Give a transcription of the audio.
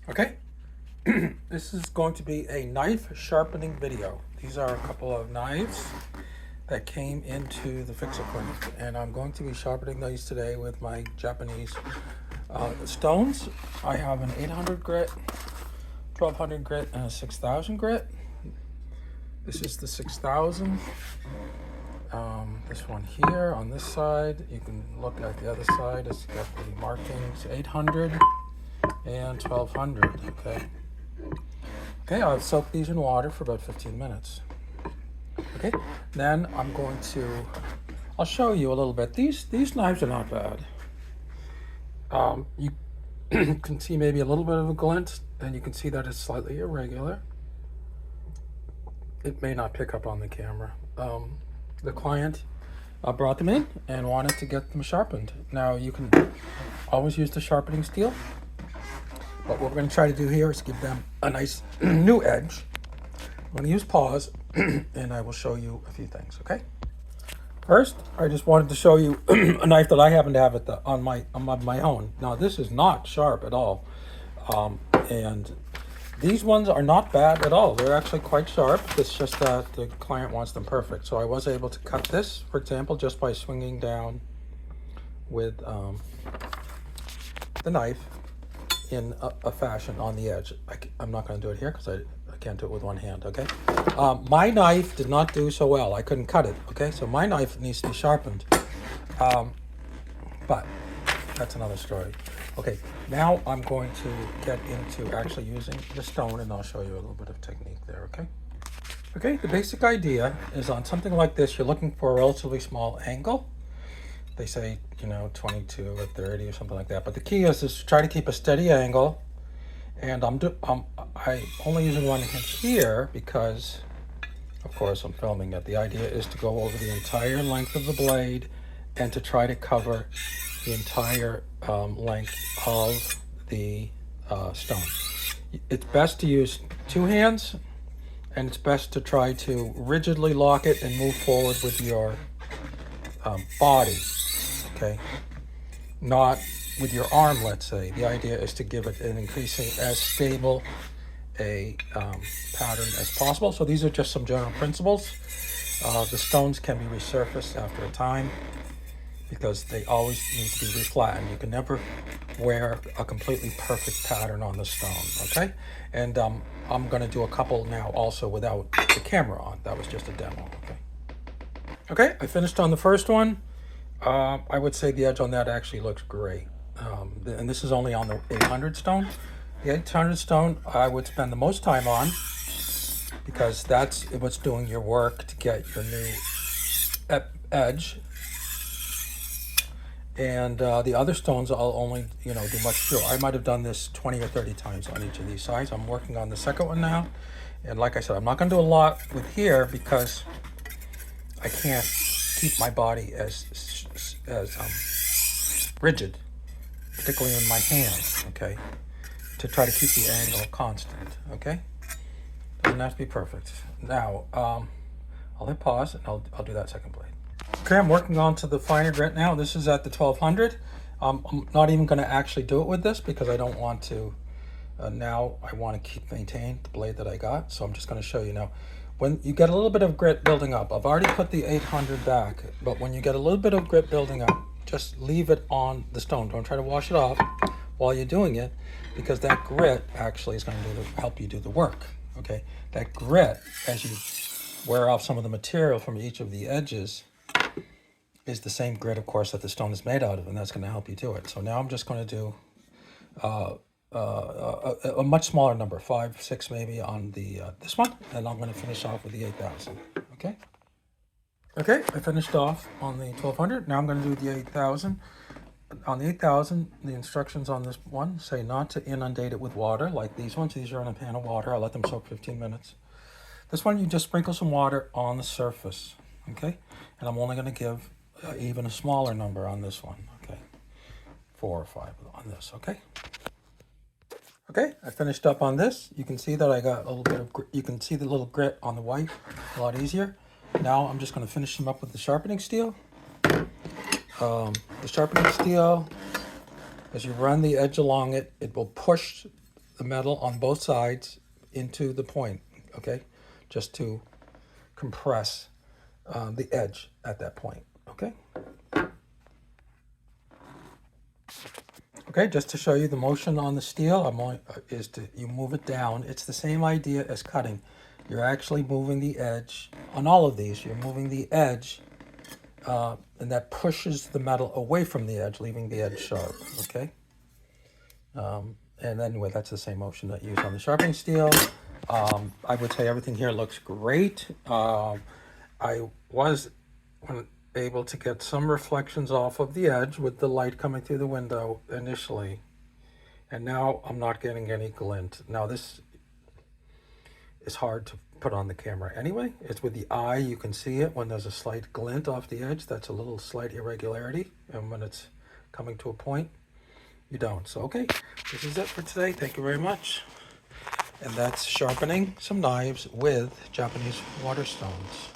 Okay, this is going to be a knife sharpening video. These are a couple of knives that came into the FixIt Clinic, and I'm going to be sharpening these today with my Japanese stones. I have an 800 grit, 1200 grit, and a 6000 grit. This is the 6000. This one here on this side, you can look at the other side. It's got the markings 800 and 1200. Okay, I'll soak these in water for about 15 minutes. Okay, then I'll show you a little bit. These knives are not bad. You can see maybe a little bit of a glint, and you can see that it's slightly irregular. It may not pick up on the camera. The client brought them in and wanted to get them sharpened. Now you can always use the sharpening steel, but what we're going to try to do here is give them a nice new edge. I'm going to use pause and I will show you a few things, okay? First, I just wanted to show you a knife that I happen to have on my own. Now this is not sharp at all, and these ones are not bad at all. They're actually quite sharp. It's just that the client wants them perfect. So I was able to cut this, for example, just by swinging down with the knife in a fashion on the edge. I'm not going to do it here because I can't do it with one hand, okay? My knife did not do so well. I couldn't cut it, okay? So my knife needs to be sharpened. But that's another story. Okay, now I'm going to get into actually using the stone, and I'll show you a little bit of technique there, okay? Okay, the basic idea is on something like this, you're looking for a relatively small angle. They say, 22 or 30 or something like that. But the key is to try to keep a steady angle. And I'm only using 1 inch here because, of course, I'm filming it. The idea is to go over the entire length of the blade and to try to cover the entire length of the stone. It's best to use 2 hands, and it's best to try to rigidly lock it and move forward with your body, okay? Not with your arm, let's say. The idea is to give it an increasing as stable a pattern as possible. So these are just some general principles. The stones can be resurfaced after a time because they always need to be reflattened. You can never wear a completely perfect pattern on the stone, okay? And I'm gonna do a couple now also without the camera on. That was just a demo, okay? Okay, I finished on the first one. I would say the edge on that actually looks great. And this is only on the 800 stone. The 800 stone I would spend the most time on because that's what's doing your work to get your new edge. And the other stones I'll only do much fewer. I might have done this 20 or 30 times on each of these sides. I'm working on the second one now, and like I said, I'm not going to do a lot with here because I can't keep my body as rigid, particularly in my hands, okay, to try to keep the angle constant, okay? Doesn't have to be perfect. Now, I'll hit pause and I'll do that second blade. Okay, I'm working on to the finer grit now. This is at the 1200. I'm not even going to actually do it with this because I don't want to. Now I want to maintain the blade that I got, so I'm just going to show you now. When you get a little bit of grit building up, I've already put the 800 back, but when you get a little bit of grit building up, just leave it on the stone. Don't try to wash it off while you're doing it, because that grit actually is going to help you do the work, okay? That grit, as you wear off some of the material from each of the edges, is the same grit, of course, that the stone is made out of, and that's going to help you do it. So now I'm just going to do a much smaller number, 5, 6 maybe on the this one, and I'm going to finish off with the 8000. Okay. Okay, I finished off on the 1200. Now I'm going to do the 8000. On the 8000, the instructions on this one say not to inundate it with water like these ones. These are in a pan of water. I let them soak 15 minutes. This one, you just sprinkle some water on the surface. Okay, and I'm only going to give even a smaller number on this one. Okay, 4 or 5 on this. Okay. Okay, I finished up on this. You can see that I got a little bit of, you can see the little grit on the white, a lot easier. Now I'm just going to finish them up with the sharpening steel. The sharpening steel, as you run the edge along it, it will push the metal on both sides into the point, okay? Just to compress the edge at that point, okay? Okay, just to show you the motion on the steel, you move it down. It's the same idea as cutting. You're actually moving the edge. On all of these, you're moving the edge, and that pushes the metal away from the edge, leaving the edge sharp, okay? And anyway, that's the same motion that you use on the sharpening steel. I would say everything here looks great. I was able to get some reflections off of the edge with the light coming through the window initially. And now I'm not getting any glint. Now this is hard to put on the camera anyway. It's with the eye, you can see it when there's a slight glint off the edge. That's a little slight irregularity. And when it's coming to a point, you don't. So, okay, this is it for today. Thank you very much. And that's sharpening some knives with Japanese water stones.